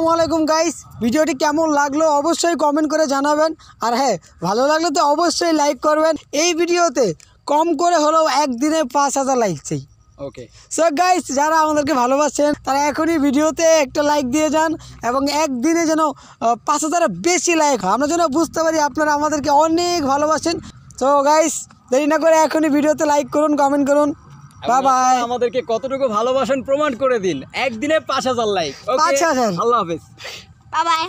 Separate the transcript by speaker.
Speaker 1: আসসালামু আলাইকুম গাইস, ভিডিওটি কেমন লাগলো অবশ্যই কমেন্ট করে জানাবেন। আর হ্যাঁ, ভালো লাগলে তো অবশ্যই লাইক করবেন। এই ভিডিওতে কম করে হলেও একদিনে 5,000 লাইক চাই।
Speaker 2: ওকে,
Speaker 1: সো গাইস, যারা আমাদেরকে ভালোবাসেন তারা এখনই ভিডিওতে একটা লাইক দিয়ে যান এবং একদিনে যেন 5,000 বেশি লাইক হয়, আমরা যেন বুঝতে পারি আপনারা আমাদেরকে অনেক ভালোবাসেন। সো গাইস, দেরি না করে এখনই ভিডিওতে লাইক করুন, কমেন্ট করুন। Bye bye.
Speaker 2: আমাদেরকে কতটুকু ভালোবাসেন প্রমাণ করে দিন। একদিনে 5,000 লাইক।
Speaker 1: 5,000।
Speaker 2: আল্লাহ হাফেজ।
Speaker 3: Bye bye.